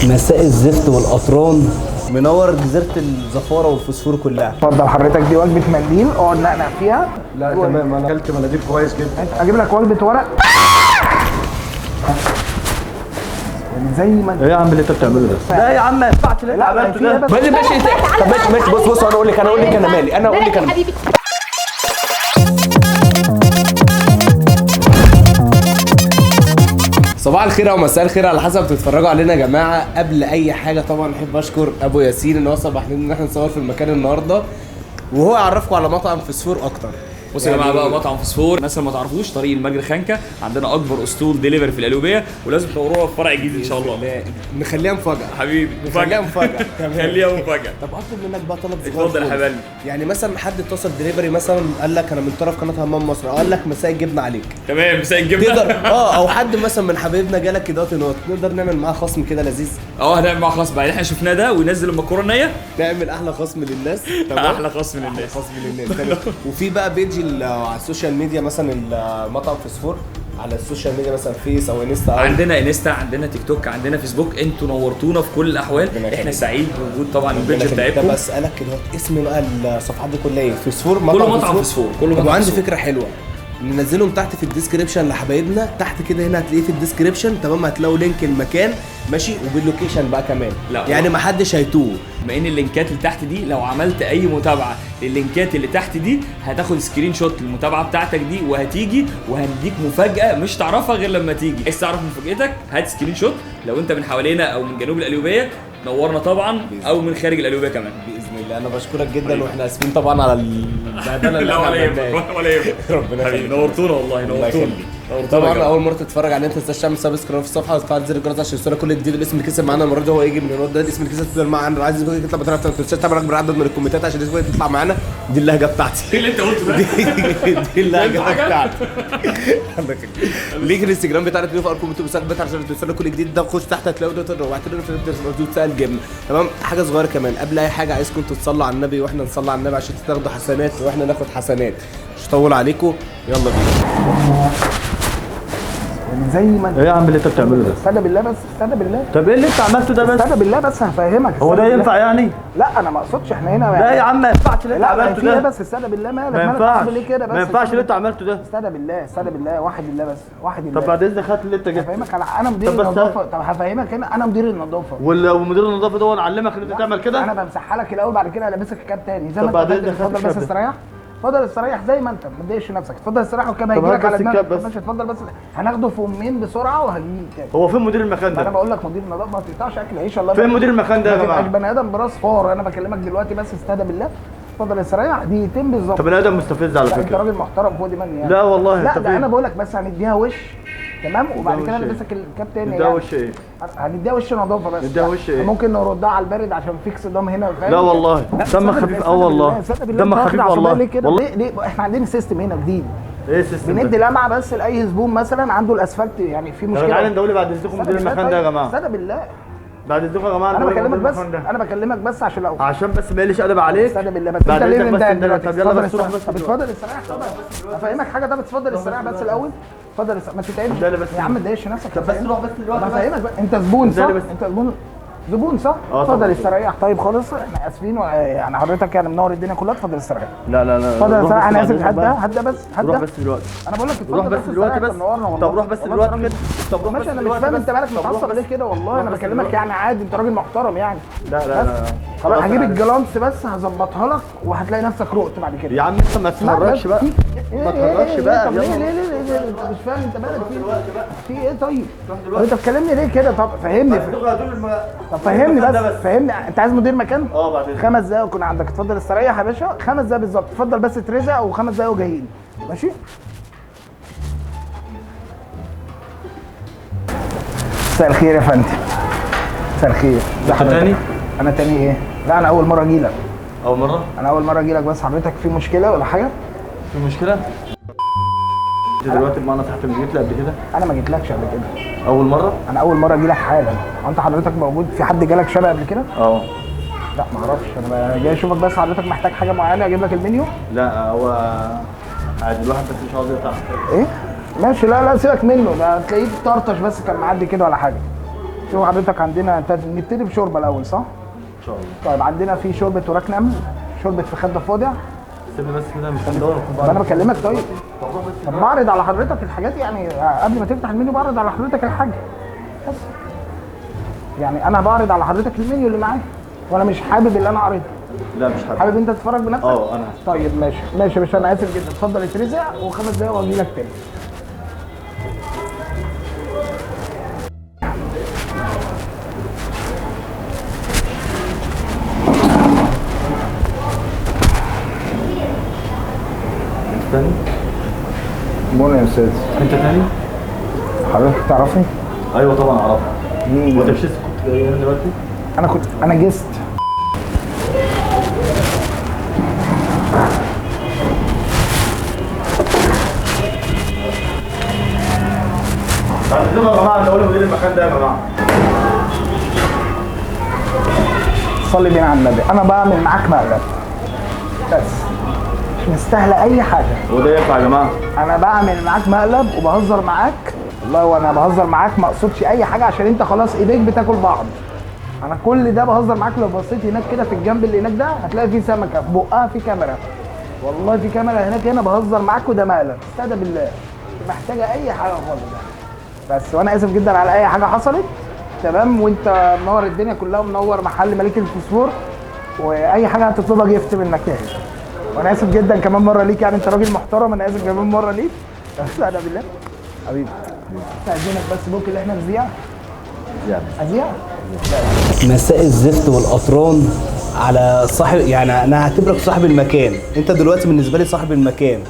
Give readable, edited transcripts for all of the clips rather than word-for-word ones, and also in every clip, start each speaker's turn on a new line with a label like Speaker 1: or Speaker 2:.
Speaker 1: مساء الزفت والقطران، منور جزيره الزفاره والفوسفور كلها.
Speaker 2: اتفضل حضرتك، دي وجبه منديل اقعد نقنق فيها.
Speaker 3: لا تمام، انا اكلت مناديل كويس جدا.
Speaker 2: اجيب لك وجبه ورق زي ما انت.
Speaker 3: ايه يا عم اللي انت بتعمله ده؟
Speaker 1: لا يا عم ما ينفعش اللي انت عملته ده. ماشي ماشي طب ماشي بص انا اقول لك انا مالي، انا اقول لك انا مالي. صباح الخير او مساء الخير على حسب بتتفرجوا علينا يا جماعه. قبل اي حاجه طبعا احب اشكر ابو ياسين ان هو سمح لنا ان احنا نصور في المكان النهارده، وهو يعرفكم على مطعم فوسفور اكتر.
Speaker 4: بصوا يا جماعه بقى، مطعم فوسفور الناس اللي ما تعرفوش طريق المجري خانكه، عندنا اكبر اسطول ديليفري في القليوبيه، ولازم تنوروها في فرع جديد ان شاء الله.
Speaker 1: لا نخليها مفاجاه
Speaker 4: حبيبي،
Speaker 1: نخليها مفاجاه.
Speaker 4: خليها مفاجاه.
Speaker 1: طب اطلب منك بقى طلب صغير.
Speaker 4: اتفضل يا حبايبي.
Speaker 1: يعني مثلا حد اتصل دليفري مثلا قال لك انا من طرف قناه همام مصر، او قال لك مساء الجبنه عليك،
Speaker 4: تمام مساء الجبنه
Speaker 1: تقدر او حد مثلا من حبايبنا جالك كده نقدر نعمل معاه خصم كده لذيذ.
Speaker 4: هنعمل معاه خصم بعد احنا شفناه ده، وينزل المكرونه نيه،
Speaker 1: تعمل احلى خصم للناس.
Speaker 4: احلى خصم للناس،
Speaker 1: خصم للناس. وفي بقى بيجي على السوشيال ميديا مثلا المطعم فوسفور على السوشيال ميديا مثلا فيس او انستا،
Speaker 4: عندنا انستا، عندنا تيك توك، عندنا فيسبوك. انتوا نورتونا في كل الاحوال، احنا سعيد بوجود طبعا البيج بتاعتكم.
Speaker 1: طب اسالك كده، اسم بقى الصفحات دي كلها ايه؟ فوسفور
Speaker 4: كله مطعم فوسفور، كله
Speaker 1: مطعم. وعندي
Speaker 4: فوسفور.
Speaker 1: فكره حلوه ننزلهم تحت في الديسكريبشن لحبايبنا، تحت كده هنا هتلاقيه في الديسكريبشن تمام، هتلاقوا لينك المكان ماشي وباللوكيشن بقى كمان.
Speaker 4: لا
Speaker 1: يعني ما حدش هيتوه.
Speaker 4: بما ان اللينكات اللي تحت دي لو عملت اي متابعه لللينكات اللي تحت دي هتاخد سكرين شوت للمتابعه بتاعتك دي، وهتيجي وهنديك مفاجاه مش تعرفها غير لما تيجي. عايز تعرف مفاجاتك؟ هات سكرين شوت. لو انت من حوالينا او من جنوب القليوبيه نورنا طبعا، او من خارج القليوبيه كمان
Speaker 1: باذن الله. انا بشكرك جدا واحنا اسفين طبعا على البهدله اللي
Speaker 4: لا ولا يهمك ولا يهمك.
Speaker 1: ربنا يخليك،
Speaker 4: نورتونا والله، نورتونا.
Speaker 1: طبعا اول مره تتفرج علينا ما تنساش تعمل سبسكرايب في الصفحه وتفعل زر الجرس عشان يوصلك كل جديد. الاسم اللي كسب معانا المره دي هو يجي من الواد ده، الاسم اللي كسب تفضل معانا. عايز يطلع ما تنساش تعمل اكبر عدد من الكومنتات عشان الاسم يطلع معانا. دي اللهجه بتاعتي.
Speaker 4: ايه اللي انت قلته ده؟
Speaker 1: دي اللهجه بتاعتي. لينك الانستجرام بتاعنا تلاقيه في الكومنت بتاعتك عشان توصلك كل جديد. ده خش تحت هتلاقوا ده، واعتبروا في تسال جبنه تمام. حاجه صغيره كمان قبل اي حاجه، عايزكم تصلوا على النبي واحنا نصلي على النبي عشان تاخدوا حسنات واحنا ناخد حسنات. مش هطول عليكم، يلا بينا.
Speaker 2: زي ما انت.
Speaker 3: ايه يا عم اللي انت بتعمله ده؟
Speaker 2: استنى بالله بس، استنى بالله.
Speaker 3: طب ايه اللي انت عملته ده بس؟
Speaker 2: استنى بالله بس هفهمك.
Speaker 3: هو ده ينفع يعني؟
Speaker 2: لا انا ما اقصدش احنا هنا
Speaker 3: لا يا عم ما ينفعش اللي انت عملته ده.
Speaker 2: بس استنى بالله، مالك
Speaker 3: ما ينفعش،
Speaker 2: ليه كده بس؟
Speaker 3: ما ينفعش اللي انت عملته ده.
Speaker 2: استنى بالله، استنى بالله، واحد بالله بس، واحد بالله.
Speaker 3: طب بعد اذنك هات اللي انت جبته.
Speaker 2: هفهمك انا مدير النظافه. طب هفهمك هنا انا مدير النظافه،
Speaker 3: ومدير النظافه ده هو اللي علمك ان انت تعمل كده؟
Speaker 2: انا بمسحها لك الاول بعد كده البسك الكاب تاني زي
Speaker 3: طب
Speaker 2: ما
Speaker 3: بعد
Speaker 2: انت.
Speaker 3: اذنك
Speaker 2: اتفضل بس استريح، اتفضل استريح زي ما انت، ما تضايقش نفسك. اتفضل استريح والكاب هيجي لك على دماغك. ماشي اتفضل بس، هناخده في يومين بسرعه وهجيب تاني.
Speaker 3: هو فين مدير المكان
Speaker 2: انا
Speaker 3: ده؟
Speaker 2: بقول لك مدير النظافه ما تقطعش اكل عيش. الله
Speaker 3: فين مدير المكان ده يا
Speaker 2: ما
Speaker 3: جماعه؟
Speaker 2: تبقاش بني ادم براس فار. انا بكلمك دلوقتي بس، استهدى بالله. اتفضل استريح دقيقتين بالظبط.
Speaker 3: طب بني ادم مستفز على
Speaker 2: لا انت
Speaker 3: فكره.
Speaker 2: راجل محترم فوق دماغي يعني.
Speaker 3: لا والله.
Speaker 2: لا ده انا بقول لك بس هنديها وش تمام، وبعد كده
Speaker 3: وش
Speaker 2: نلبسك الكاب تاني.
Speaker 3: نديها وش ايه؟
Speaker 2: هنديها وش نظافه بس.
Speaker 3: نديها وش ايه؟
Speaker 2: ممكن نردها على البارد عشان في صدام هنا، فاهم؟
Speaker 3: لا والله دمك خفيف. والله دمك خفيف والله.
Speaker 2: ليه احنا عندنا سيستم هنا جديد.
Speaker 3: ايه السيستم
Speaker 2: بندي
Speaker 3: ده؟
Speaker 2: لمعه بس لاي زبون مثلا عنده الاسفلت يعني في مشكله.
Speaker 3: تعالى ندولي بعد اذنكم مدير المكان ده يا جماعه.
Speaker 2: استنى بالله،
Speaker 3: بعد اذنكم يا جماعه
Speaker 2: انا
Speaker 3: ندولي
Speaker 2: بكلمك
Speaker 3: مدير
Speaker 2: بس،
Speaker 3: المكان ده.
Speaker 2: انا بكلمك بس عشان
Speaker 3: بس ما يقلش ادب عليك.
Speaker 2: استنى بالله بس.
Speaker 3: بعد
Speaker 2: انت ليه
Speaker 3: إذنك
Speaker 2: من
Speaker 3: بس
Speaker 2: ده
Speaker 3: انت.
Speaker 2: دلوقتي؟
Speaker 3: طب يلا
Speaker 2: اتفضل
Speaker 3: بس روح بس
Speaker 2: طب اتفضل استريح. طبعا افهمك حاجه. طب اتفضل استريح بس الاول. اتفضل ما تتعبش يا عم، ما تضايقش نفسك.
Speaker 3: طب بس روح بس دلوقتي.
Speaker 2: هفهمك بقى. انت زبون صح؟
Speaker 3: بس.
Speaker 2: انت زبون صح؟ اتفضل استريح. طيب خلاص احنا اسفين يعني حضرتك يعني منور الدنيا كلها. اتفضل استريح.
Speaker 3: لا
Speaker 2: اتفضل استريح. انا اسف. هدى بس
Speaker 3: روح بس دلوقتي.
Speaker 2: انا بقول لك
Speaker 3: روح
Speaker 2: اتفضل
Speaker 3: بس دلوقتي بس. طب روح بس دلوقتي كده. طب روح بس
Speaker 2: ماشي. انا مش فاهم انت مالك متعصب ليه كده والله. انا بكلمك يعني عادي، انت راجل محترم يعني.
Speaker 3: لا
Speaker 2: خلاص هجيب الجلانس بس هظبطها لك وهتلاقي نفسك رقت بعد كده.
Speaker 3: يا عم انت ما تتحركش بقى. ما تتحركش بقى.
Speaker 2: طب ليه انت مش فاهم انت مالك في ايه؟ طيب انت بتكلمني ليه كده؟ طب فهمني. طب فهمني بس، فهمني. انت عايز مدير مكان؟
Speaker 3: بعدين
Speaker 2: 5 دقايق وكون عندك. اتفضل استريح يا باشا. 5 دقايق بالظبط. اتفضل بس ترزق و5 دقايق وجايين. ماشي. مساء الخير يا فندم. مساء الخير.
Speaker 3: تاني؟
Speaker 2: انا تاني ايه؟ لا انا اول مره اجي لك.
Speaker 3: اول مره؟
Speaker 2: انا اول مره اجي لك بس. حضرتك في مشكله ولا حاجه؟
Speaker 3: في مشكله؟ انت دلوقتي بمعنى تحت من جيت لي قبل كده؟
Speaker 2: انا ما جيتلكش قبل كده.
Speaker 3: اول مره؟
Speaker 2: انا اول مره اجي لك حالا. انت حضرتك موجود؟ في حد جالك شبه قبل كده؟ لا ما اعرفش. انا جاي اشوفك بس. حضرتك محتاج حاجه معينه اجيب لك المنيو؟
Speaker 3: لا هو عادي الواحد بس مش عاوز يقطع.
Speaker 2: ايه؟ ماشي. لا سيبك منه ده، تلاقيه طرطش بس كان معدي كده ولا حاجه. شوف حضرتك عندنا انت نبتدي بشوربه الاول صح؟
Speaker 3: ان شاء الله.
Speaker 2: طيب عندنا في شوربه وراك نمل، شوربه فخاد ضفادع.
Speaker 3: سيبني بس كده مش هندور.
Speaker 2: طب انا بكلمك طيب. طب بعرض على حضرتك الحاجات يعني قبل ما تفتح المنيو بعرض على حضرتك الحاجه بس. يعني انا بعرض على حضرتك المنيو اللي معايا وانا مش حابب اللي انا اعرضه.
Speaker 3: لا مش حابب.
Speaker 2: حابب انت تتفرج بنفسك؟
Speaker 3: انا.
Speaker 2: طيب ماشي ماشي يا باشا، انا اسف جدا، اتفضل اترزع و5 دقايق واجي لك تاني.
Speaker 3: تاني؟
Speaker 2: بوني يا استاذ.
Speaker 3: انت تاني؟
Speaker 2: حضرتك تعرفني؟
Speaker 3: ايوه طبعا اعرفها.
Speaker 2: مين؟
Speaker 3: وانت مش لسه كنت جاي هنا دلوقتي؟
Speaker 2: انا جست.
Speaker 3: يا جماعه انت قولوا مدير المكان ده يا جماعه.
Speaker 2: صلي بينا على النبي، انا بعمل معاك مقلب بس مش مستاهله اي حاجه.
Speaker 3: هو ده ينفع يا جماعه؟
Speaker 2: انا بعمل معاك مقلب وبهزر معاك والله، وانا بهزر معاك ما اقصدش اي حاجه عشان انت خلاص ايديك بتاكل بعض. انا كل ده بهزر معاك، لو بصيت هناك كده في الجنب اللي هناك ده هتلاقي فيه سمكه في بقها في كاميرا، والله في كاميرا هناك. هنا بهزر معاك وده مقلب، استهدى بالله مش محتاجه اي حاجه خالص بس. وانا اسف جدا على اي حاجه حصلت تمام، وانت منور الدنيا كلها ومنور محل ملك الفوسفور، واي حاجه هتطلبها جفت من المكان. وانا اسف جدا كمان مره ليك، يعني انت راجل محترم، انا اسف كمان مره ليك استهدى بالله حبيبي. استاذنك بس ممكن احنا نذيع ازيع.
Speaker 1: مساء الزفت والقطران على صاحب، يعني انا هعتبرك صاحب المكان. انت دلوقتي بالنسبه لي صاحب المكان،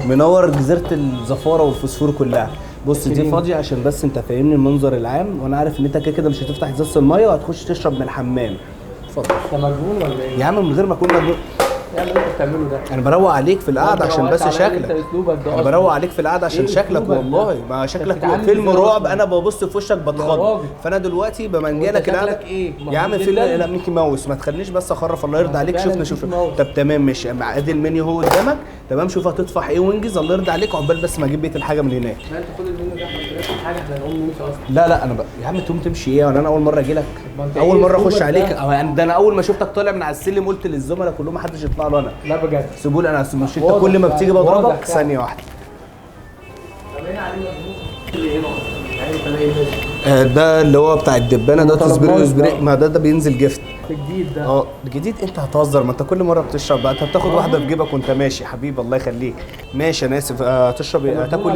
Speaker 1: منور جزيره الزفاره والفوسفور كلها. بص دي فاضيه عشان بس انت فاهمني المنظر العام، وانا عارف ان انت كده كده مش هتفتح ازازه الميه وهتخش تشرب من الحمام. اتفضل.
Speaker 4: انت مجنون ولا ايه؟
Speaker 1: يا عم من غير ما اكون مجنون.
Speaker 4: يعني اللي انت بتعمله ده
Speaker 1: انا بروق عليك في القعده عشان بس شكلك. انا بروق عليك في القعده عشان شكلك والله، ما شكلك فيلم رعب، انا ببص في وشك بتخض. فانا دلوقتي بمنجلك القعده. يا عم فيلم لا ميكي ماوس، ما تخلينيش بس اخرف، الله يرضى عليك. شوفنا شوف. طب تمام ماشي، ادي المنيو هو قدامك تمام. شوف هتدفع ايه وانجز، الله يرضى عليك، عقبال بس ما اجيب بيت الحاجه من هناك.
Speaker 4: لا انت خد المنيو ده، احنا مش حاجه، احنا هنقوم نمشي اصلا.
Speaker 1: لا انا يا عم تقوم تمشي ايه، وانا اول مره اجي لك، اول مره اخش عليك. يعني ده انا اول ما شفتك طالع من على السلم قلت للزملاء كلهم ما حدش يطلع له انا.
Speaker 4: لا بجد
Speaker 1: سيبوا لي انا، مش انت كل ما بتيجي بضربك ثانيه واحده. ده اللي هو بتاع الدبانه ده، تصبير ما ده بينزل جفت
Speaker 4: الجديد ده.
Speaker 1: الجديد. انت هتهزر، ما انت كل مره بتشرب بقى، انت بتاخد واحده في جيبك وانت ماشي. حبيبي الله يخليك. ماشي انا اسف. هتشرب ايه؟ هتاكل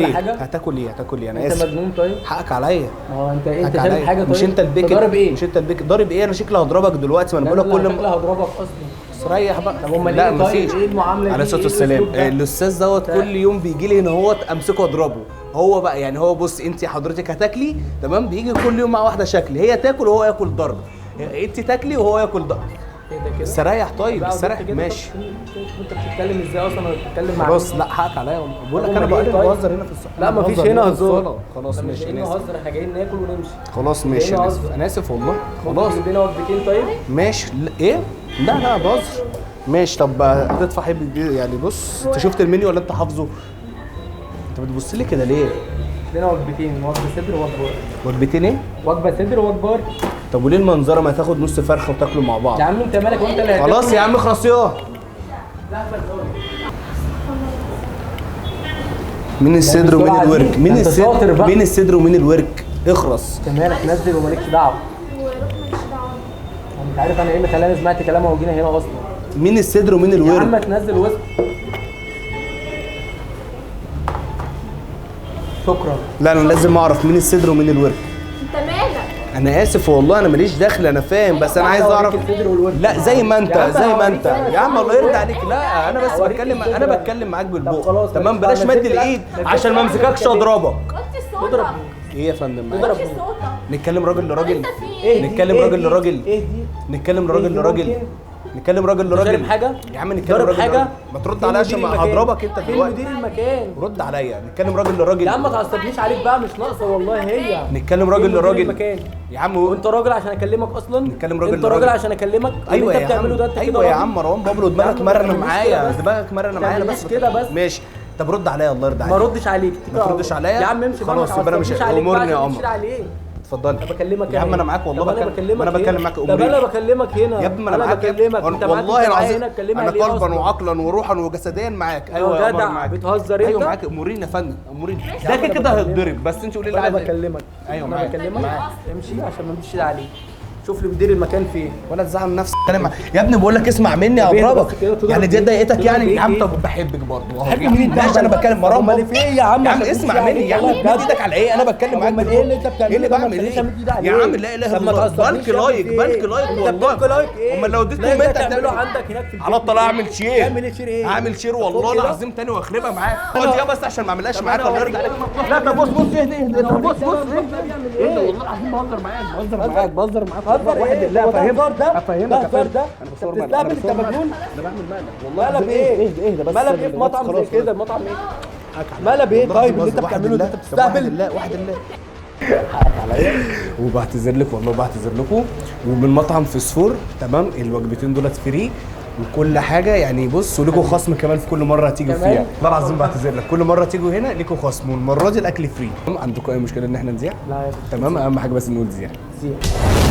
Speaker 1: ايه؟ هتاكل ايه؟ انا اسف.
Speaker 4: انت مجنون طيب؟
Speaker 1: حقك عليا.
Speaker 4: ما هو انت ايه؟ انت شارب حاجه طيب؟
Speaker 1: مش انت البيك
Speaker 4: ضارب ايه؟
Speaker 1: مش انت البيك ضارب ايه؟ انا شكلي هضربك دلوقتي، ما انا بقول لك كل
Speaker 4: ما هضربك اصلا.
Speaker 1: ريح بقى.
Speaker 4: طب امال
Speaker 1: لا
Speaker 4: ايه طيب؟
Speaker 1: مفيش.
Speaker 4: ايه المعامله دي؟
Speaker 1: على الصوت والسلام. الاستاذ دوت كل يوم بيجي لي هنا اهوت امسكه واضربه. هو بقى يعني هو بص، انت حضرتك هتاكلي تمام، بيجي كل يوم مع واحده شكل، هي تاكل وهو ياكل ضرب، انت تاكلي وهو ياكل ضرب.
Speaker 4: ايه ده كده؟
Speaker 1: استريح طيب، استريح ماشي.
Speaker 4: انت بتتكلم ازاي اصلا ولا بتتكلم مع
Speaker 1: خلاص لا حقك عليا والله، بقول لك انا بهزر هنا في الصاله.
Speaker 4: لا مفيش هنا هزار.
Speaker 1: خلاص ماشي انا اسف.
Speaker 4: هزر، احنا جايين ناكل ونمشي.
Speaker 1: خلاص ماشي انا اسف، انا اسف والله. خلاص
Speaker 4: ادينا وجبتين طيب.
Speaker 1: ماشي. ايه؟ لا بهزر. ماشي. طب هتدفع ايه يعني؟ بص انت شفت المنيو ولا انت حافظه؟ انت بتبص لي كده ليه؟
Speaker 4: ادينا وجبتين، وجبه صدر ووجبه.
Speaker 1: وجبتين ايه؟
Speaker 4: وجبه صدر ووجبه.
Speaker 1: طب وليه المنظره ما تاخد نص فرخه وتاكلوا مع بعض؟
Speaker 4: يا عم انت مالك وانت اللي
Speaker 1: خلاص يا عم اخلص ياه. مين الصدر ومين الورك؟ مين الصدر ومين الورك؟ اخرس.
Speaker 4: انت مالك؟ نزل ومالكش دعوه. انا مش عارف انا ايه اللي خلاني سمعت كلامه وجينا هنا اصلا.
Speaker 1: مين الصدر ومين الورك؟
Speaker 4: يا عم تنزل وسط. شكرا.
Speaker 1: لا انا لازم اعرف مين الصدر ومين الورك.
Speaker 5: انت مالك؟
Speaker 1: انا اسف والله، انا ماليش دخل، انا فاهم، بس انا عايز اعرف. لا زي ما انت يا عم الله يرضى عليك. لا انا بس بتكلم معاك بالبوق تمام، بلاش مد الايد عشان ما امسككش اضربك.
Speaker 5: وطي صوتك.
Speaker 1: ايه يا فندم؟
Speaker 5: وطي صوتك.
Speaker 1: نتكلم راجل لراجل.
Speaker 5: انت في ايه؟
Speaker 1: نتكلم راجل لراجل.
Speaker 4: ايه دي؟
Speaker 1: نتكلم راجل لراجل. نتكلم راجل لراجل.
Speaker 4: شارب حاجه؟
Speaker 1: يا عم نتكلم راجل لراجل. ما ترد عليا عشان هضربك انت دلوقتي.
Speaker 4: مدير المكان.
Speaker 1: رد عليا. نتكلم راجل لراجل.
Speaker 4: يا عم ما تعصبنيش عليك بقى، مش ناقصه والله هي.
Speaker 1: نتكلم راجل لراجل. يا عم
Speaker 4: وانت راجل عشان اكلمك اصلا؟
Speaker 1: نتكلم راجل
Speaker 4: انت راجل عشان اكلمك؟
Speaker 1: ايوه
Speaker 4: اللي انت بتعمله ده انت كده
Speaker 1: ايوه يا عم مروان بابلو، دماغك مرنه معايا، دماغك مرنه معايا. انا بس
Speaker 4: كده بس.
Speaker 1: ماشي. طب رد عليا الله يرضى عليك.
Speaker 4: ما ردش عليك.
Speaker 1: ما تردش عليا.
Speaker 4: يا عم امشي بقى.
Speaker 1: خلاص يبقى انا مش امرني يا قمر. اتفضلي.
Speaker 6: بكلمك
Speaker 1: يا عم انا معاك والله.
Speaker 6: انا بكلمك
Speaker 1: انا بكلم معاك.
Speaker 6: طب انا بكلمك هنا
Speaker 1: يا ابني ما انا معاك
Speaker 6: بكلمك انت
Speaker 1: والله العظيم
Speaker 6: هنا تكلمها
Speaker 1: انا
Speaker 6: ليه
Speaker 1: قلبا
Speaker 6: أصلاً؟
Speaker 1: وعقلا وروحا وجسديا معاك.
Speaker 6: ايوه
Speaker 1: يا
Speaker 6: جدع
Speaker 1: قمر معاك.
Speaker 6: بتهزر انت.
Speaker 1: ايوه معاك. اموريني يا فندم اموريني.
Speaker 6: يا
Speaker 1: ده
Speaker 6: عم
Speaker 1: كده
Speaker 6: أنا
Speaker 1: كده
Speaker 6: بكلمك.
Speaker 1: هيتضرب بس انت قولي لي
Speaker 6: انا
Speaker 1: عايز إيه.
Speaker 6: بكلمك.
Speaker 1: ايوه
Speaker 6: انا
Speaker 1: معاك.
Speaker 6: بكلمك امشي عشان ما امشيش عليك. شوف لي مدير المكان فين.
Speaker 1: ولا تزعل نفسك. يا ابني بقول لك اسمع مني
Speaker 6: طب إيه
Speaker 1: اضربك.
Speaker 6: بس كده تضرب
Speaker 1: يعني دي
Speaker 6: إيه؟
Speaker 1: ضايقتك
Speaker 6: تضرب
Speaker 1: يعني
Speaker 6: إيه؟
Speaker 1: يا عم.
Speaker 6: إيه؟
Speaker 1: طب بحبك برضه
Speaker 6: بحب مين؟
Speaker 1: ماشي انا بتكلم مروان.
Speaker 6: امال في ايه يا عم؟
Speaker 1: يا عم
Speaker 6: عشان
Speaker 1: اسمع
Speaker 6: تمشي
Speaker 1: مني يا عم.
Speaker 6: عليك.
Speaker 1: مد ايدك على ايه؟ انا بتكلم معاك.
Speaker 6: امال ايه اللي انت بتعمله؟
Speaker 1: ايه اللي
Speaker 6: ده؟ ما
Speaker 1: بعمل
Speaker 6: تخليش
Speaker 1: ايه؟
Speaker 6: أمد إيدي عليك.
Speaker 1: يا عم لا اله
Speaker 6: طب
Speaker 1: الا
Speaker 6: ما
Speaker 1: الله.
Speaker 6: تعصبنيش
Speaker 1: بنك
Speaker 6: يا ابني
Speaker 1: لايك
Speaker 6: في إيه؟
Speaker 1: بنك لايك
Speaker 6: انت
Speaker 1: والله.
Speaker 6: بنك لايك ايه؟
Speaker 1: امال لو اديت
Speaker 6: لا،
Speaker 1: كومنت
Speaker 6: انت تعمله
Speaker 1: هتعمل
Speaker 6: عندك هناك في البيت.
Speaker 1: على الطلاق اعمل شير.
Speaker 6: تعمل ايه شير ايه؟
Speaker 1: هعمل شير والله
Speaker 6: فوق كده؟
Speaker 1: العظيم تاني واخربها معاك. خد يا بس عشان ما اعملهاش معاك
Speaker 6: أنا
Speaker 1: الله
Speaker 6: أوريك.
Speaker 1: يرضى عليك. لا طب بص اهدى طب بص
Speaker 6: ايه
Speaker 1: والله العظيم بهزر معاك
Speaker 2: بهزر معاك
Speaker 6: هزر
Speaker 2: واحد
Speaker 6: ايه؟
Speaker 2: بالله
Speaker 6: هو ده
Speaker 2: افهمك
Speaker 6: هزار ده؟
Speaker 2: افهمك
Speaker 6: ده هزار ده؟
Speaker 2: انا
Speaker 6: انت
Speaker 2: بصور مقلب.
Speaker 6: بتستهبل انت مجنون؟
Speaker 2: انا بعمل مقلب والله.
Speaker 6: مقلب ايه؟
Speaker 2: اهدى بس
Speaker 6: مقلب ايه في مطعم زي كده؟ مطعم ايه؟ مقلب ايه طيب اللي انت بتعمله ده؟ انت بتستهبل؟
Speaker 1: لا واحد الله وبعتذر لك والله بعتذر لكم. ومن مطعم فسفور تمام الوجبتين دولت فري وكل حاجه يعني. بص وليكوا خصم كمان في كل مره هتيجوا
Speaker 6: كمان؟
Speaker 1: فيها. والله العظيم بعتذر لك. كل مره تيجوا هنا ليكوا خصم والمره دي الاكل فري. عندكم اي مشكله ان احنا نذيع؟
Speaker 6: لا يا
Speaker 1: تمام اهم حاجه بس نقول ذيع.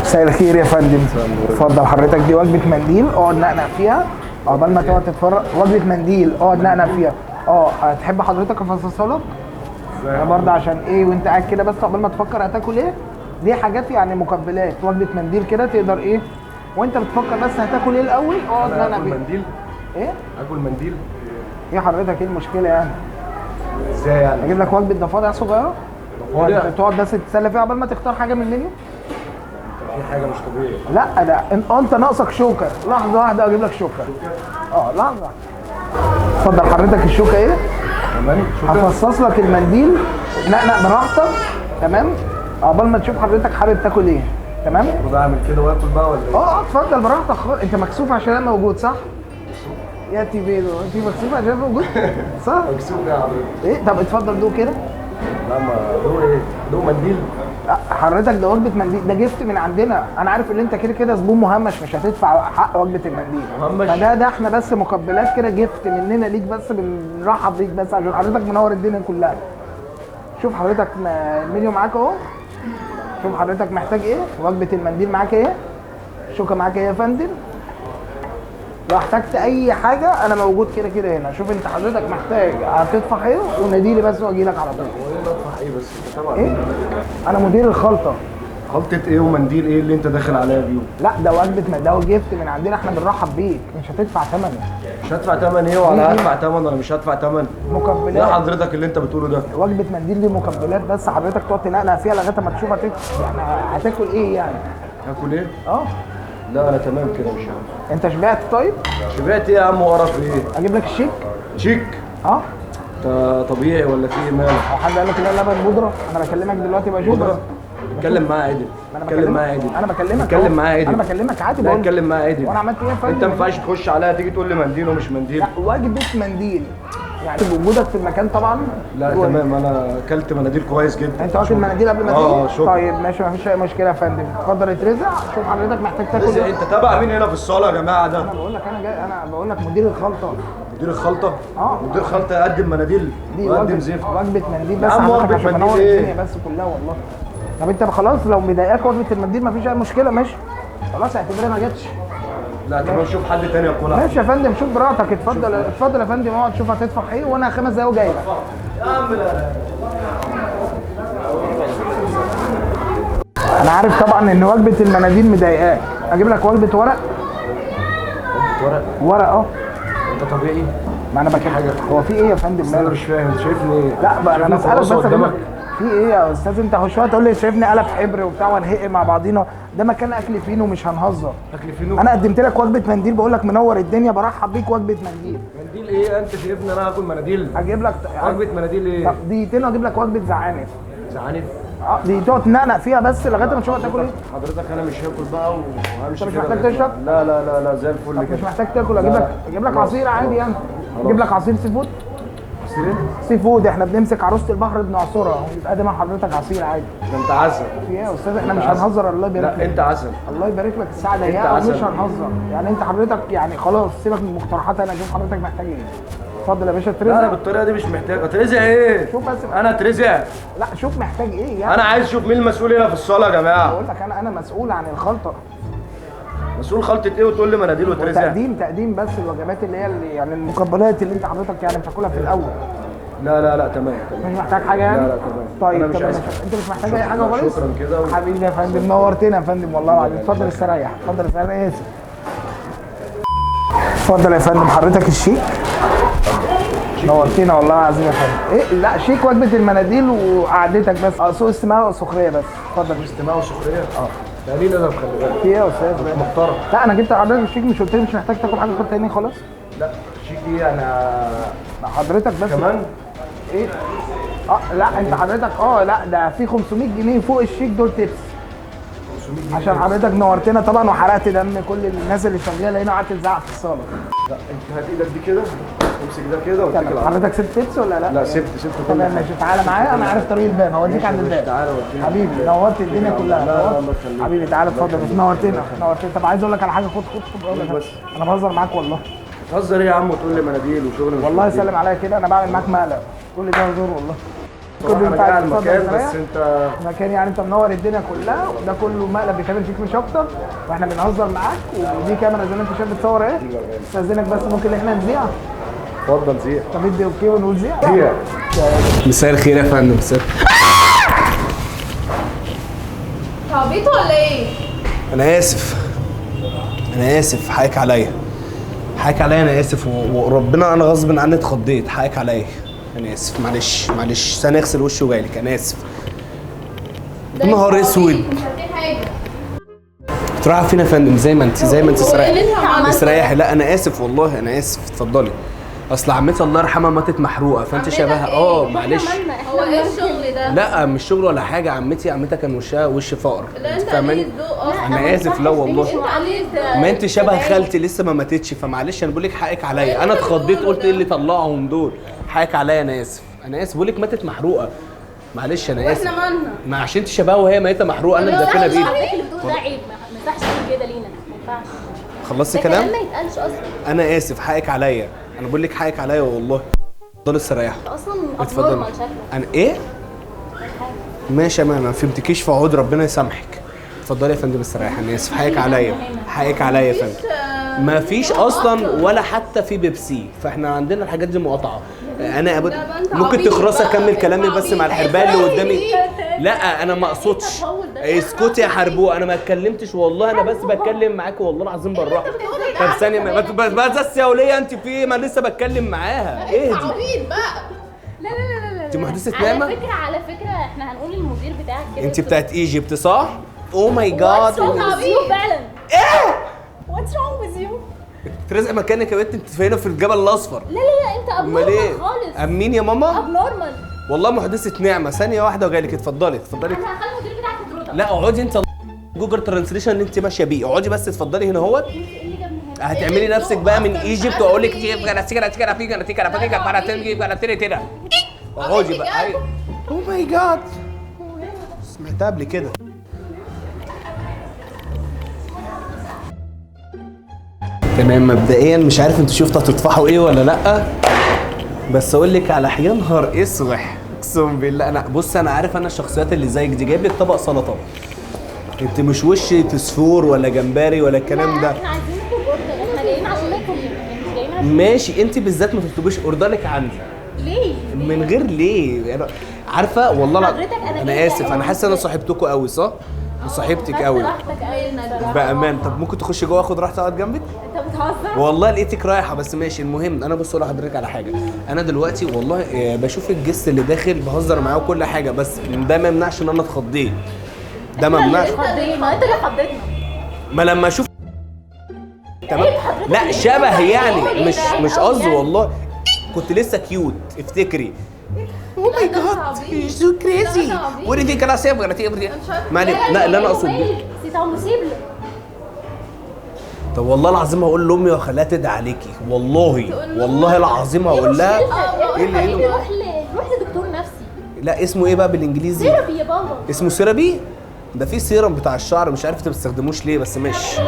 Speaker 2: مساء الخير يا فندم. اتفضل حضرتك دي وجبه منديل اقعد نقنق فيها عقبال ما تقعد تتفرج. وجبه منديل اقعد نقنق فيها. هتحب حضرتك افصصها لك؟ انا برضه عشان ايه وانت قاعد كده بس عقبال ما تفكر هتاكل ايه. دي حاجات يعني مقبلات وجبه منديل كده تقدر ايه وانت بتفكر بس هتاكل ايه الاول اقعد نقنق فيها.
Speaker 3: منديل
Speaker 2: ايه؟
Speaker 3: اكل منديل
Speaker 2: ايه حضرتك ايه المشكله يعني؟
Speaker 3: ازاي يعني؟
Speaker 2: اجيب لك وجبه ضفادع صغيره
Speaker 3: ضفادع؟
Speaker 2: تقعد بس تتسلى فيها عقبال ما تختار حاجه من المنيو.
Speaker 3: في حاجه مش طبيعيه.
Speaker 2: لا ده انت ناقصك شوكه. لحظه واحده اجيب لك شوكه. لحظه. اتفضل حضرتك الشوكه ايه؟
Speaker 3: كمان
Speaker 2: هفصص لك المنديل نقنق براحتك تمام عقبال ما تشوف حضرتك حابب تاكل ايه تمام.
Speaker 3: المفروض اعمل كده واكل بقى ولا ايه؟
Speaker 2: اتفضل براحتك خالص. انت مكسوف عشان انا موجود صح؟ يا تيبيدو انت مكسوف عشان انا موجود صح؟
Speaker 3: مكسوف يا حضرتك.
Speaker 2: ايه طب اتفضل دوق كده.
Speaker 3: لا ما دوق ايه؟ دوق منديل.
Speaker 2: حضرتك ده وجبه منديل ده جفت من عندنا. انا عارف ان انت كده كده زبون مهمش مش هتدفع حق وجبه المنديل.
Speaker 3: مهمش؟
Speaker 2: فده احنا بس مقبلات كده جفت مننا ليك بس بنرحب بيك بس عشان حضرتك منور الدنيا كلها. شوف حضرتك المنيو معاك اهو. شوف حضرتك محتاج ايه. وجبه المنديل معاك ايه. شوكه معاك ايه يا فندم. لو احتجت اي حاجه انا موجود كده كده هنا. شوف انت حضرتك محتاج هتدفع ايه وناديلي بس واجي لك على طول.
Speaker 3: وايه بدفع ايه بس؟ انت طبعا
Speaker 2: ايه؟ انا مدير الخلطه.
Speaker 3: خلطه ايه ومنديل ايه اللي انت داخل عليها بيهم؟
Speaker 2: لا ده وجبه ده جيفت من عندنا احنا بنرحب بيك مش هتدفع ثمنه.
Speaker 3: مش هدفع ثمن ايه ولا هدفع ثمن ولا مش هدفع ثمن؟
Speaker 2: مقبلات.
Speaker 3: لا حضرتك اللي انت بتقوله ده
Speaker 2: وجبه منديل دي مقبلات بس حضرتك تقعد تنقنق فيها لغايه ما تشوف يعني هتاكل ايه يعني.
Speaker 3: هاكل ايه؟
Speaker 2: اه
Speaker 3: لا انا تمام كده مش عارف.
Speaker 2: انت شبعت طيب؟
Speaker 3: شبعت ايه يا عم وقرف ايه؟
Speaker 2: اجيب لك الشيك؟
Speaker 3: شيك؟
Speaker 2: اه
Speaker 3: انت طبيعي ولا في ايه مالك؟
Speaker 2: هو حد قال لك لا لبن بودره؟ انا بكلمك دلوقتي بشوف
Speaker 3: بودرة؟ اتكلم معاه عادل. اتكلم معاه عادل.
Speaker 2: انا بكلمك
Speaker 3: اتكلم معاه عادل.
Speaker 2: انا بكلمك عادي
Speaker 3: لا
Speaker 2: بقول
Speaker 3: اتكلم معاه عادل.
Speaker 2: وانا عملت ايه يا فندم؟
Speaker 3: انت ما ينفعش تخش عليا تيجي تقول لي منديل ومش منديل.
Speaker 2: لا وجبه منديل يعني بوجودك في المكان طبعا.
Speaker 3: لا تمام انا اكلت مناديل كويس جدا.
Speaker 2: انت واكل مناديل قبل ما تيجي؟
Speaker 3: شكرا.
Speaker 2: طيب ماشي مفيش اي مشكله يا فندم. اتفضل اترزع. شوف حضرتك محتاج تاكل
Speaker 3: رزق
Speaker 2: ايه.
Speaker 3: انت تابع مين هنا في الصاله يا جماعه ده؟
Speaker 2: انا بقول لك انا جاي انا بقول لك مدير الخلطه.
Speaker 3: مدير الخلطه؟
Speaker 2: اه
Speaker 3: مدير خلطه يقدم مناديل
Speaker 2: دي
Speaker 3: ويقدم زفت.
Speaker 2: وجبه منديل
Speaker 3: يا
Speaker 2: بس
Speaker 3: عم
Speaker 2: حضرتك
Speaker 3: وجبة
Speaker 2: عشان
Speaker 3: منديل
Speaker 2: منور
Speaker 3: ايه؟
Speaker 2: الدنيا بس كلها والله. طب انت خلاص لو مضايقاك وجبه المنديل مفيش اي مشكله ماشي. خلاص اعتبرها ما جاتش.
Speaker 3: لا تمام شوف حد تاني ياكلها.
Speaker 2: ماشي يا فندم شوف براحتك. اتفضل اتفضل يا فندم اقعد شوف هتدفع ايه وانا 5 دقايق وجاي لك.
Speaker 3: يا عم لا.
Speaker 2: انا عارف طبعا ان وجبه المناديل مضايقاك. اجيب لك وجبه ورق. ورق
Speaker 3: انت طبيعي؟
Speaker 2: ما انا بكلمك. هو في ايه يا فندم؟
Speaker 3: انا مش فاهم انت شايفني ايه؟
Speaker 2: لا بقى انا بسالك بس
Speaker 3: قدامك.
Speaker 2: في ايه يا استاذ؟ انت هو شويه تقول لي شايفني قلب حبر وبتاع وهنهق مع بعضينا. ده مكان اكل فينو مش هنهزر.
Speaker 3: اكل فينو؟
Speaker 2: انا قدمت لك وجبه منديل بقول لك منور الدنيا برحب بيك وجبه منديل.
Speaker 3: منديل ايه؟ انت شايفني انا هاكل مناديل؟
Speaker 2: اجيب لك
Speaker 3: وجبه مناديل ايه؟
Speaker 2: طب دقيقتين واجيب لك وجبه زعانف.
Speaker 3: زعانف؟
Speaker 2: دي تقعد تنقنق فيها بس لغايه ما تشوف هتاكل ايه.
Speaker 3: حضرتك انا مش هاكل بقى وهمشي
Speaker 2: انت مش
Speaker 3: كده
Speaker 2: محتاج
Speaker 3: لغاية
Speaker 2: تشرب؟
Speaker 3: ما- لا لا لا لا زي الفل
Speaker 2: مش
Speaker 3: كده.
Speaker 2: محتاج تاكل. اجيب لك عصير عادي يعني.
Speaker 3: خلاص.
Speaker 2: اجيب لك عصير سي فود.
Speaker 3: عصير ايه؟
Speaker 2: سي فود احنا بنمسك عروسه البحر بنعصرها ونقدم حضرتك عصير عادي.
Speaker 3: ده انت عسل.
Speaker 2: في ايه يا استاذ؟ احنا مش
Speaker 3: عسل.
Speaker 2: هنهزر. الله يبارك
Speaker 3: لا
Speaker 2: لك.
Speaker 3: انت عسل.
Speaker 2: الله يبارك لك. الساعه ضيقه
Speaker 3: عسل.
Speaker 2: ومش هنهزر يعني. انت حضرتك يعني خلاص سيبك من المقترحات. انا اشوف حضرتك محتاج ايه. اتفضل يا باشا
Speaker 3: لا انا
Speaker 2: ترزق.
Speaker 3: بالطريقه دي مش محتاج اترزق ايه؟
Speaker 2: شوف بس.
Speaker 3: انا اترزق.
Speaker 2: لا شوف محتاج ايه يعني.
Speaker 3: انا عايز اشوف مين المسؤول هنا في الصاله يا جماعه.
Speaker 2: بقول لك انا مسؤول عن الخلطه.
Speaker 3: مسؤول خلطه ايه وتقول لي مناديل وترزق؟
Speaker 2: تقديم بس الوجبات اللي هي يعني المقبلات اللي انت حضرتك يعني بتاكلها في الاول.
Speaker 3: لا تمام.
Speaker 2: مش محتاج حاجه يعني؟
Speaker 3: لا تمام. أنا
Speaker 2: طيب
Speaker 3: مش
Speaker 2: تمام.
Speaker 3: عايز.
Speaker 2: انت مش محتاج اي حاجه خالص؟
Speaker 3: شكرا كده
Speaker 2: حبيبي يا فندم نورتنا يا فندم والله العظيم. اتفضل استريح. اتفضل استريح. انا اسف. اتفضل يا فندم حضرتك الشيك. نورتنا والله العظيم يا فندم. ايه لا شيك وجبه المناديل وقعدتك بس. سوء استماع وسخريه بس. اتفضل.
Speaker 3: استماع وسخريه. ده ليه لازم خلي بالك.
Speaker 2: في ايه يا استاذ؟
Speaker 3: محترم.
Speaker 2: لا انا جبت حضرتك الشيك مش قلت لي مش محتاج تاكل حاجه تاني خالص؟
Speaker 3: لا الشيك دي انا
Speaker 2: حضرتك بس
Speaker 3: كمان.
Speaker 2: ايه؟ لا انت حضرتك لا ده في 500 جنيه فوق الشيك دول تيبس. عشان حضرتك نورتنا طبعا وحرقت دم كل الناس اللي شغاله هنا وقعدت تزعق في الصاله.
Speaker 3: لا انت هات ايدك دي كده امسك ده كده واتكل على الله.
Speaker 2: حضرتك سبت تيبس ولا لا؟
Speaker 3: لا سبت كل
Speaker 2: تمام
Speaker 3: حاجه.
Speaker 2: ماشي تعالى معايا انا عارف طريق الباب هوديك عند الباب.
Speaker 3: تعالى وديني.
Speaker 2: حبيبي نورت الدنيا كلها.
Speaker 3: لا،
Speaker 2: نورت.
Speaker 3: الله يخليك.
Speaker 2: حبيبي تعالى اتفضل بس نورتنا. طب عايز اقول لك على حاجه. خد اقول لك
Speaker 3: بس.
Speaker 2: انا بهزر معاك والله.
Speaker 3: تهزر ايه يا عم وتقول لي مناديل وشغل مش
Speaker 2: والله
Speaker 3: مناديل.
Speaker 2: سلم عليا كده انا بعمل معاك مقلب. كل ده هزار والله.
Speaker 3: بصراحة انا جاي على المكان
Speaker 2: اتفضل
Speaker 3: بس انت
Speaker 2: مكان يعني انت منور الدنيا كلها وده كله مقلب بيتعمل فيك مش اكتر واحنا بنهزر معاك ودي كاميرا زي ما انت شايف بتصور ايه. استاذنك بس ممكن احنا نذيع.
Speaker 3: اتفضل زيق.
Speaker 2: طب ادي اوكي ونقول ذيع.
Speaker 3: زيق.
Speaker 1: مساء الخير يا فندم. مساء.
Speaker 5: تعبيط ولا ايه؟
Speaker 1: انا اسف حقك عليا. انا اسف وربنا انا غصب عني اتخضيت. حقك عليا. انا اسف معلش ثانيه اغسل وشي وجايلك. انا اسف.
Speaker 5: ده
Speaker 1: نهار
Speaker 5: تعبيط،
Speaker 1: اسود.
Speaker 5: مش عارفين حاجه.
Speaker 1: تروحي فين يا فندم؟ زي ما انت
Speaker 5: هو ايه اللي انت عملته؟
Speaker 1: استريحي. لا انا اسف والله انا اسف. اتفضلي. اصل عمتي الله يرحمها ماتت محروقه فانت
Speaker 5: عمتك
Speaker 1: شبهها.
Speaker 5: ايه؟
Speaker 1: معلش.
Speaker 5: هو ايه الشغل ده؟
Speaker 1: لا مش شغل ولا حاجه. عمتها كان وشها وش فقر.
Speaker 5: لا انت
Speaker 1: فاهماني؟
Speaker 5: قليل الذوق اصلا.
Speaker 1: انا اسف. لا والله.
Speaker 5: انت قليل
Speaker 1: ما انت شبه خالتي لسه ما ماتتش فمعلش انا بقول لك حقك عليا. انا اتخضيت قلت ايه اللي طلعهم دول. حقك عليا. انا اسف بقول لك ماتت محروقه. معلش انا اسف.
Speaker 5: واحنا مالنا؟
Speaker 1: ما عشان انت شبهها وهي ميته محروقه انا مدفنها بايدي.
Speaker 7: اللي بتقول ده عيب ما ينفعش تقول كده لينا ما ينفعش.
Speaker 1: خلصتي
Speaker 7: ده
Speaker 1: كلام؟
Speaker 7: ما يتقالش اصلا.
Speaker 1: انا اسف. حقك عليا. انا بقول لك حقك عليا والله. اتفضلي استريحي.
Speaker 7: اصلا
Speaker 1: اتفضل.
Speaker 7: ابنورمال شكلك.
Speaker 1: انا ايه؟ ماشي يا مان ما فهمتكيش في عود ربنا يسامحك. اتفضلي يا فندم استريحي. انا اسف. حقك عليا يا فندم. ما فيش اصلا ولا حتى في بيبسي فاحنا عندنا الحاجات دي مقاطعه. انا ممكن
Speaker 5: عبيط
Speaker 1: تخرصي
Speaker 5: بقى.
Speaker 1: اكمل كلامي بس مع
Speaker 5: عبيط.
Speaker 1: الحربايه اللي قدامي. لا انا ما اقصدش. اسكتي يا حربوه. انا ما اتكلمتش والله. انا بس بتكلم معاكي والله العظيم بالراحه. طب ثانيه بس يا وليه انت في ايه؟ ما لسه بتكلم معاها. اهدي.
Speaker 5: عبيط بقى.
Speaker 7: لا
Speaker 1: انت محدثة نعمة؟
Speaker 7: على فكره احنا هنقول للمدير بتاعك كده.
Speaker 1: انت بتاعت ايجيبت صح؟ اوه ماي
Speaker 7: What's
Speaker 1: جاد.
Speaker 7: wrong with you فعلا؟
Speaker 1: ايه؟
Speaker 7: What's wrong with you؟
Speaker 1: ترزق مكانك يا بنت. انت فين في الجبل الاصفر؟
Speaker 7: لا انت
Speaker 1: امال ايه؟
Speaker 7: abnormal خالص.
Speaker 1: امين يا ماما.
Speaker 7: abnormal.
Speaker 1: والله محدثة نعمة. ثانية واحدة وجايلك. اتفضلي.
Speaker 7: انا هخلي المدير بتاعك يطردك.
Speaker 1: لا اقعدي انت. جوجل ترانسليشن اللي انت ماشيه بيه. اقعدي بس. اتفضلي هنا اهوت. هتعملي نفسك بقى من ايجيبت واقول لك اقعدي بقى. اوه ماي جاد. سمعتها قبل كده. تمام مبدئيا مش عارف انتوا شفتوا هتطفحوا ايه ولا لا بس اقول لك على يا نهار اسوح اقسم بالله. انا بص انا عارف انا الشخصيات اللي زيك دي جايب لك طبق سلطه. انت مش وش فسفور ولا جمبري ولا الكلام ده.
Speaker 7: احنا عايزين نطلب اوردر. احنا جايين عشان ناكل مش جايين عشان
Speaker 1: ماشي انت بالذات ما تطلبيش اوردرك عندي.
Speaker 7: ليه؟
Speaker 1: من غير ليه؟ عارفه والله
Speaker 7: حضرتك أنا
Speaker 1: انا
Speaker 7: جاية
Speaker 1: اسف. انا حاسس ان انا صاحبتكوا قوي صح؟ صاحبتك قوي
Speaker 7: راحتك قوي.
Speaker 1: بامان. طب ممكن تخش جوه اخد راحتي اقعد جنبك؟
Speaker 7: انت بتهزر؟
Speaker 1: والله لقيتك رايحه بس ماشي. المهم انا بص اقول لحضرتك على حاجه. انا دلوقتي والله بشوف الجست اللي داخل بهزر معاه وكل حاجه بس ده ما يمنعش ان انا اتخضيت. ده ما يمنعش.
Speaker 7: ما انت اللي خضتنا.
Speaker 1: ما لما اشوف تمام. لا شبه يعني مش قصدي والله. كنت لسه كيوت افتكري. اوه ماي جاد سو كريزي وريدي كلا سيف ما لا اللي انا اقصد
Speaker 7: سيتا مصيبله.
Speaker 1: طب والله العظيم هقول لامي واخليها تدعي عليكي. والله العظيم هقول لها. ايه اللي
Speaker 7: روح لدكتور نفسي.
Speaker 1: لا اسمه ايه بقى بالانجليزي؟
Speaker 7: ثيرابي يا بابا.
Speaker 1: اسمه سيرابي. ده في سيرم بتاع الشعر مش عارف انت ما بتستخدموش ليه بس ماشي.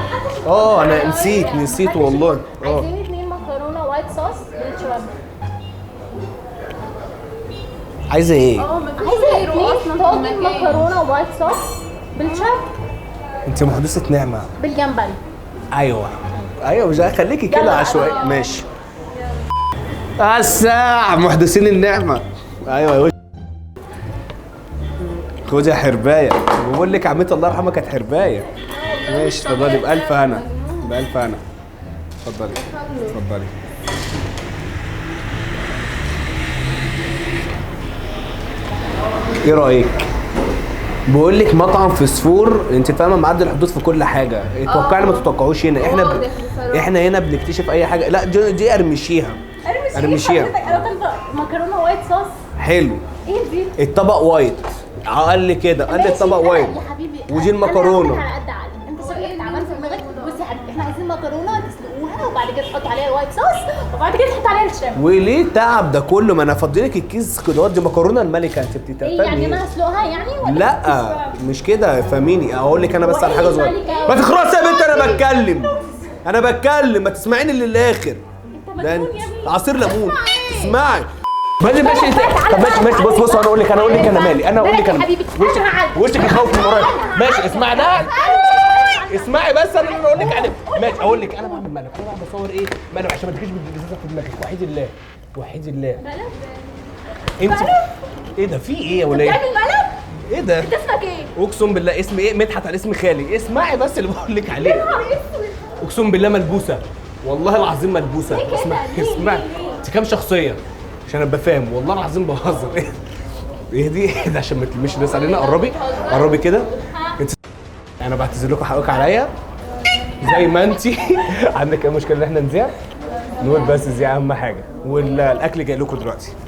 Speaker 1: انا نسيت والله.
Speaker 7: عايزين 2 مكرونه وايت صوص بالشرب.
Speaker 1: عايزه ايه؟
Speaker 5: مفيش
Speaker 7: عايزه
Speaker 5: غيره
Speaker 7: اتنين
Speaker 5: اصلا في
Speaker 7: طاجن
Speaker 5: المكان.
Speaker 7: مكرونه وايت صوص بالشام
Speaker 1: انت محدثه نعمه.
Speaker 7: بالجمبري.
Speaker 1: ايوه مش خليكي كده
Speaker 7: يلا.
Speaker 1: عشوائي. ماشي. الساعة محدثين النعمة. ايوه يا وش. خدي يا حرباية. بقول لك عمتي الله يرحمها كانت حرباية. ماشي اتفضلي بألف هنا. بألف هنا. اتفضلي. اتفضلي. ايه رأيك؟ بقول لك مطعم فسفور انت فاهمه معدي الحدود في كل حاجه. اتوقعي ما تتوقعوش هنا. احنا هنا بنكتشف اي حاجه. لا دي ارمشيها. ارمشيها.
Speaker 7: انا طالبه مكرونه وايت صوص.
Speaker 1: حلو.
Speaker 7: ايه دي؟
Speaker 1: الطبق وايت. قال لي كده قال لي الطبق وايت.
Speaker 7: يا حبيبي
Speaker 1: ودي المكرونه.
Speaker 7: أنا على قد عقلي. انت شكلك عملت في دماغك. بصي يا حبيبي احنا عايزين مكرونه تسلقوها وبعد كده تحط عليها الوايت صوص وبعد كده تحط عليها الشام.
Speaker 1: وليه التعب ده كله؟ ما انا افضلك الكيس كده. دي مكرونه الملكه انت بتتفهمي.
Speaker 7: ايه يعني انا هسلقها يعني ولا
Speaker 1: لا مش كده فهميني. اقول لك انا بس على
Speaker 7: هو
Speaker 1: حاجه
Speaker 7: إيه
Speaker 1: صغيره.
Speaker 7: الملكة؟
Speaker 1: ما تخرسي يا بنت. انا بتكلم ما تسمعيني للاخر.
Speaker 7: انت مجنون يا ابني.
Speaker 1: عصير ليمون. اسمعي. ماشي طب ماشي بص انا اقول لك انا مالي. انا اقول لك
Speaker 7: يا حبيبي
Speaker 1: وشك الخوف من ورايا. ماشي اسمعي. لا اسمعي بس انا اقول لك عليه. ماشي اقول لك انا بعمل ملف. انا بصور ايه ملف عشان ما تجيش بالجزازه في دماغك. وحيد الله انت ايه ده؟ في ايه يا وليه؟
Speaker 7: بتعمل ملف؟
Speaker 1: ايه ده؟
Speaker 7: انت اسمك ايه؟
Speaker 1: اقسم بالله اسمي ايه؟ مدحت على اسم خالي. اسمعي بس اللي بقول لك عليه. اقسم بالله ملبوسه. والله العظيم ملبوسه. اسمعي انت كام شخصيه عشان ابقى فاهم. والله العظيم بهزر. ايه دي؟ ايه ده؟ عشان ما تلميش الناس علينا. قربي كده. انت انا بعتذر لكم حقك عليا زي ما انت عندك اي مشكله ان احنا نذيع. نقول بس دي اهم حاجه. والاكل جاي لكم دلوقتي.